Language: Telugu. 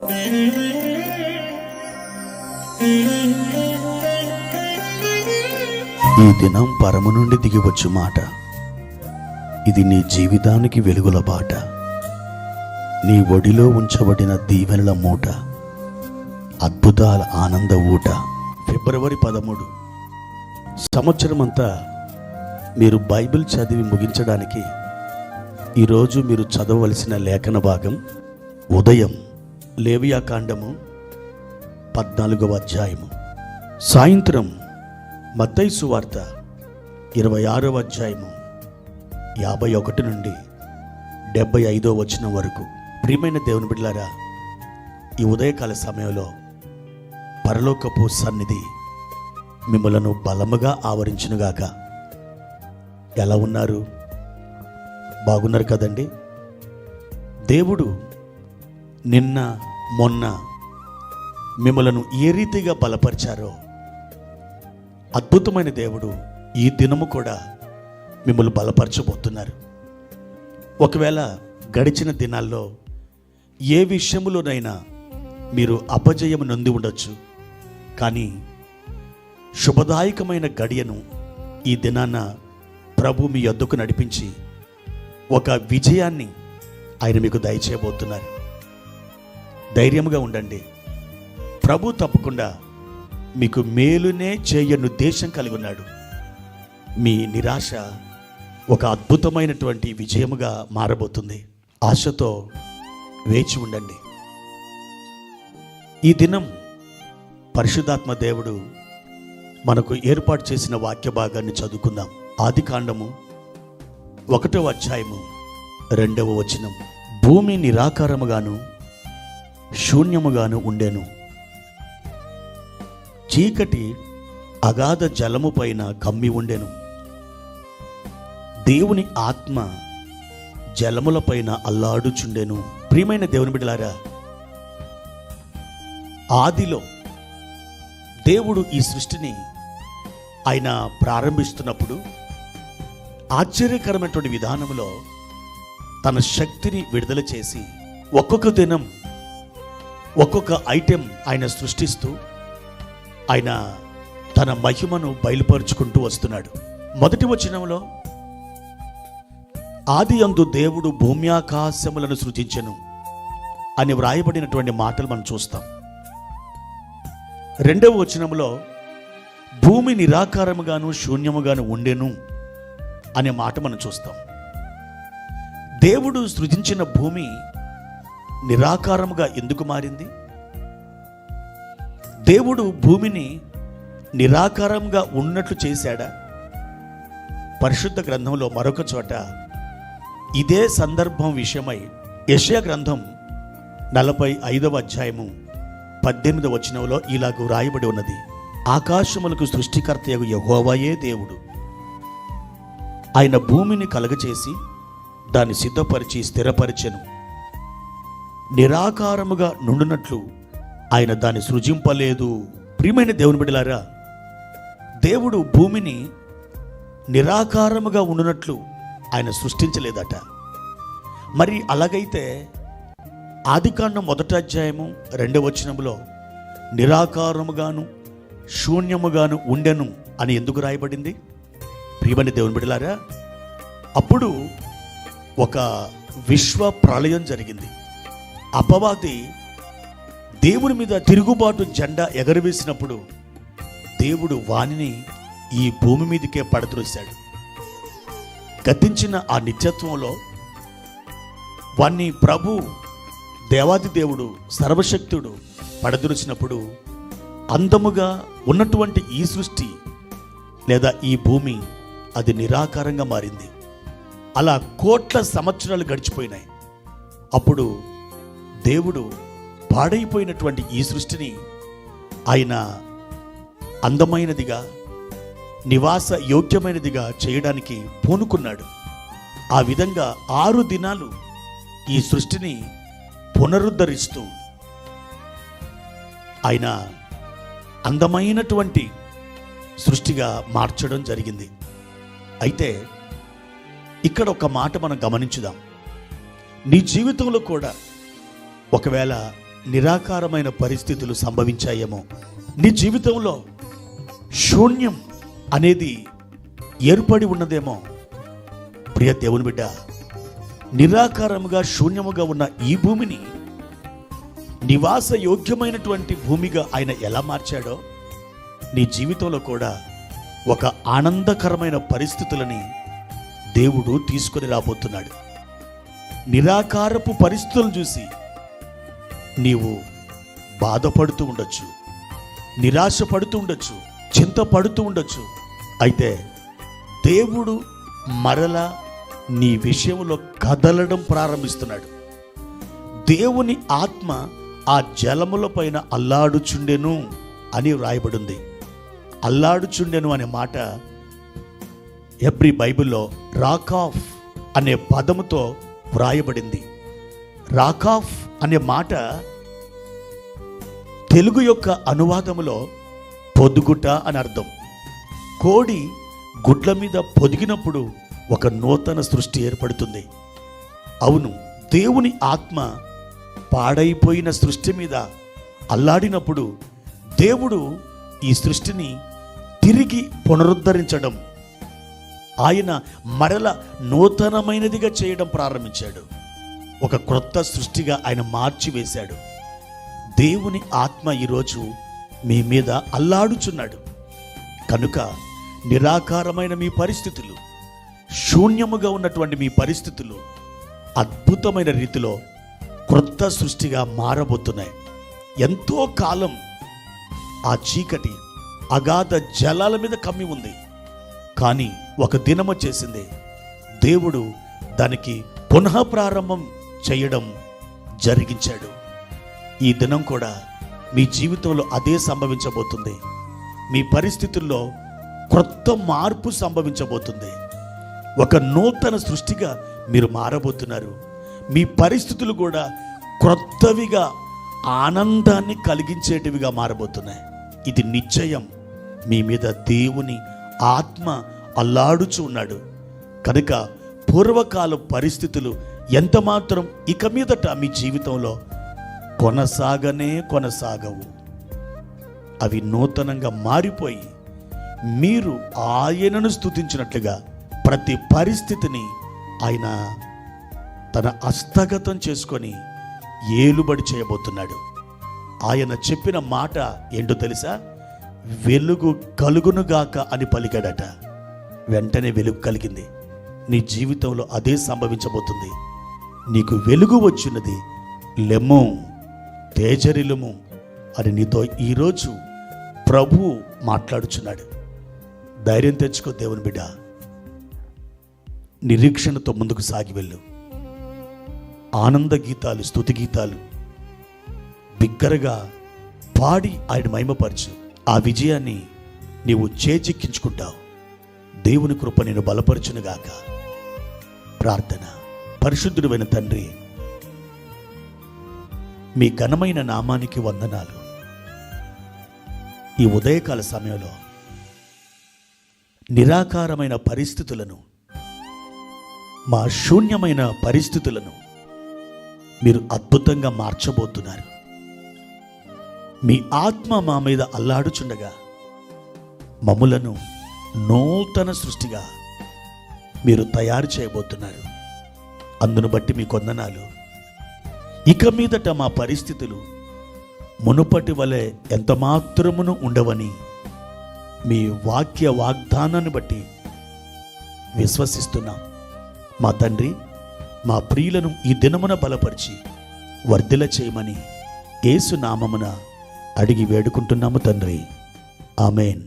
ఈ దినం పరము నుండి దిగివచ్చు మాట. ఇది నీ జీవితానికి వెలుగుల బాట. నీ ఒడిలో ఉంచబడిన దీవెనల మూట, అద్భుతాల ఆనంద ఊట. ఫిబ్రవరి 13. సంవత్సరమంతా మీరు బైబిల్ చదివి ముగించడానికి ఈరోజు మీరు చదవవలసిన లేఖన భాగం ఉదయం లేవియాకాండము 14వ అధ్యాయము, సాయంత్రం మత్తయి సువార్త 26వ అధ్యాయము 51 నుండి 75వ వచనం వరకు. ప్రియమైన దేవుని బిడ్డలారా, ఈ ఉదయకాల సమయంలో పరలోకపు సన్నిధి మిమ్మలను బలముగా ఆవరించునుగాక. ఎలా ఉన్నారు? బాగున్నారు కదండి? దేవుడు నిన్న మొన్న మిమ్మలను ఏ రీతిగా బలపరిచారో, అద్భుతమైన దేవుడు ఈ దినము కూడా మిమ్మల్ని బలపరచబోతున్నారు. ఒకవేళ గడిచిన దినాల్లో ఏ విషయములోనైనా మీరు అపజయం నొంది ఉండొచ్చు, కానీ శుభదాయకమైన గడియను ఈ దినాన ప్రభు మీ యొద్దకు నడిపించి ఒక విజయాన్ని ఆయన మీకు దయచేయబోతున్నారు. ధైర్యముగా ఉండండి. ప్రభు తప్పకుండా మీకు మేలునే చేయను ఉద్దేశం కలిగి ఉన్నాడు. మీ నిరాశ ఒక అద్భుతమైనటువంటి విజయముగా మారబోతుంది. ఆశతో వేచి ఉండండి. ఈ దినం పరిశుద్ధాత్మ దేవుడు మనకు ఏర్పాటు చేసిన వాక్య భాగాన్ని చదువుకుందాం. ఆదికాండము 1వ అధ్యాయము 2వ వచనం. భూమి నిరాకారముగాను శూన్యముగాను ఉండెను, చీకటి అగాధ జలము పైన కమ్మి ఉండెను, దేవుని ఆత్మ జలముల పైన అల్లాడుచుండెను. ప్రియమైన దేవుని బిడ్డలారా, ఆదిలో దేవుడు ఈ సృష్టిని ఆయన ప్రారంభిస్తున్నప్పుడు ఆశ్చర్యకరమైనటువంటి విధానంలో తన శక్తిని విడుదల చేసి ఒక్కొక్క దినం ఒక్కొక్క ఐటెం ఆయన సృష్టిస్తూ ఆయన తన మహిమను బయలుపరుచుకుంటూ వస్తున్నాడు. మొదటి వచనంలో ఆది యందు దేవుడు భూమ్యాకాశములను సృజించెను అని వ్రాయబడినటువంటి మాటలు మనం చూస్తాం. 2వ వచనంలో భూమి నిరాకారముగాను శూన్యముగాను ఉండెను అనే మాట మనం చూస్తాం. దేవుడు సృజించిన భూమి నిరాకారముగా ఎందుకు మారింది? దేవుడు భూమిని నిరాకారంగా ఉన్నట్లు చేశాడా? పరిశుద్ధ గ్రంథంలో మరొక చోట ఇదే సందర్భం విషయమై యెషయా గ్రంథం 45వ అధ్యాయము 18వ వచనంలో ఇలాగ రాయబడి ఉన్నది. ఆకాశములకు సృష్టికర్తయగు యెహోవాయే దేవుడు, ఆయన భూమిని కలగచేసి దాన్ని సిద్ధపరిచి స్థిరపరిచెను, నిరాకారముగా నుండునట్లు ఆయన దాన్ని సృజింపలేదు. ప్రియమైన దేవుని బిడ్డలారా, దేవుడు భూమిని నిరాకారముగా ఉండునట్లు ఆయన సృష్టించలేదట. మరి అలాగైతే ఆదికాండం 1వ అధ్యాయము 2వ వచనములో నిరాకారముగాను శూన్యముగాను ఉండెను అని ఎందుకు రాయబడింది? ప్రియమైన దేవుని బిడ్డలారా, అప్పుడు ఒక విశ్వ ప్రళయం జరిగింది. అపవాది దేవుని మీద తిరుగుబాటు జెండా ఎగరవేసినప్పుడు దేవుడు వానిని ఈ భూమి మీదకే పడద్రోశాడు. గతించిన ఆ నిత్యత్వంలో వాణ్ణి ప్రభు దేవాది దేవుడు సర్వశక్తుడు పడద్రోసినప్పుడు అందముగా ఉన్నటువంటి ఈ సృష్టి లేదా ఈ భూమి అది నిరాకారంగా మారింది. అలా కోట్ల సంవత్సరాలు గడిచిపోయినాయి. అప్పుడు దేవుడు పాడైపోయినటువంటి ఈ సృష్టిని ఆయన అందమైనదిగా నివాస యోగ్యమైనదిగా చేయడానికి పూనుకున్నాడు. ఆ విధంగా 6 దినాలు ఈ సృష్టిని పునరుద్ధరిస్తూ ఆయన అందమైనటువంటి సృష్టిగా మార్చడం జరిగింది. అయితే ఇక్కడ ఒక మాట మనం గమనించుదాం. నీ జీవితంలో కూడా ఒకవేళ నిరాకారమైన పరిస్థితులు సంభవించాయేమో, నీ జీవితంలో శూన్యం అనేది ఏర్పడి ఉన్నదేమో. ప్రియ దేవుని బిడ్డ, నిరాకారముగా శూన్యముగా ఉన్న ఈ భూమిని నివాస యోగ్యమైనటువంటి భూమిగా ఆయన ఎలా మార్చాడో, నీ జీవితంలో కూడా ఒక ఆనందకరమైన పరిస్థితులని దేవుడు తీసుకొని రాబోతున్నాడు. నిరాకారపు పరిస్థితులను చూసి నీవు బాధపడుతూ ఉండొచ్చు, నిరాశపడుతూ ఉండొచ్చు, చింతపడుతూ ఉండొచ్చు. అయితే దేవుడు మరలా నీ విషయంలో కదలడం ప్రారంభిస్తున్నాడు. దేవుని ఆత్మ ఆ జలముల పైన అల్లాడుచుండెను అని వ్రాయబడింది. అల్లాడుచుండెను అనే మాట హెబ్రీ బైబిల్లో రాకాఫ్ అనే పదముతో వ్రాయబడింది. రాకాఫ్ అనే మాట తెలుగు యొక్క అనువాదములో పొదుగుట అని అర్థం. కోడి గుడ్ల మీద పొదిగినప్పుడు ఒక నూతన సృష్టి ఏర్పడుతుంది. అవును, దేవుని ఆత్మ పాడైపోయిన సృష్టి మీద అల్లాడినప్పుడు దేవుడు ఈ సృష్టిని తిరిగి పునరుద్ధరించడం, ఆయన మరల నూతనమైనదిగా చేయడం ప్రారంభించాడు. ఒక క్రొత్త సృష్టిగా ఆయన మార్చివేశాడు. దేవుని ఆత్మ ఈరోజు మీ మీద అల్లాడుచున్నాడు. కనుక నిరాకారమైన మీ పరిస్థితులు, శూన్యముగా ఉన్నటువంటి మీ పరిస్థితులు అద్భుతమైన రీతిలో క్రొత్త సృష్టిగా మారబోతున్నాయి. ఎంతో కాలం ఆ చీకటి అగాధ జలాల మీద కమ్మి ఉంది. కానీ ఒక దినం వచ్చేసింది, దేవుడు దానికి పునః ప్రారంభం చేయడం జరిగించాడు. ఈ దినం కూడా మీ జీవితంలో అదే సంభవించబోతుంది. మీ పరిస్థితుల్లో క్రొత్త మార్పు సంభవించబోతుంది. ఒక నూతన సృష్టిగా మీరు మారబోతున్నారు. మీ పరిస్థితులు కూడా క్రొత్తవిగా, ఆనందాన్ని కలిగించేటివిగా మారబోతున్నాయి. ఇది నిశ్చయం. మీ మీద దేవుని ఆత్మ అల్లాడుచు ఉన్నాడు. కనుక పూర్వకాల పరిస్థితులు ఎంత మాత్రం ఇక మీదట మీ జీవితంలో కొనసాగవు. అవి నూతనంగా మారిపోయి మీరు ఆయనను స్తుతించినట్లుగా ప్రతి పరిస్థితిని ఆయన తన హస్తగతం చేసుకొని ఏలుబడి చేయబోతున్నాడు. ఆయన చెప్పిన మాట ఏంటో తెలుసా? వెలుగు కలుగునుగాక అని పలికాడట. వెంటనే వెలుగు కలిగింది. నీ జీవితంలో అదే సంభవించబోతుంది. నీకు వెలుగు వచ్చినది, లెమ్ము, తేజరిలుము అని నీతో ఈరోజు ప్రభువు మాట్లాడుచున్నాడు. ధైర్యం తెచ్చుకో దేవుని బిడ్డ. నిరీక్షణతో ముందుకు సాగి వెళ్ళు. ఆనంద గీతాలు, స్తుతి గీతాలు బిగ్గరగా పాడి ఆయన మహిమపరచు. ఆ విజయాన్ని నీవు చేజిక్కించుకుంటావు. దేవుని కృప నేను బలపరచునుగాక. ప్రార్థన. పరిశుద్ధుడైన తండ్రి, మీ ఘనమైన నామానికి వందనాలు. ఈ ఉదయకాల సమయంలో నిరాకారమైన పరిస్థితులను, మా శూన్యమైన పరిస్థితులను మీరు అద్భుతంగా మార్చబోతున్నారు. మీ ఆత్మ మా మీద అల్లాడుచుండగా మమ్ములను నూతన సృష్టిగా మీరు తయారు చేయబోతున్నారు. అందును బట్టి మీ వందనాలు. ఇక మీదట మా పరిస్థితులు మునుపటి వలె ఎంత మాత్రమును ఉండవని మీ వాక్య వాగ్దానాన్ని బట్టి విశ్వసిస్తున్నాం. మా తండ్రి, మా ప్రియులను ఈ దినమున బలపరిచి వర్ధిల్ల చేయమని యేసు నామమున అడిగి వేడుకుంటున్నాము తండ్రి. ఆమేన్.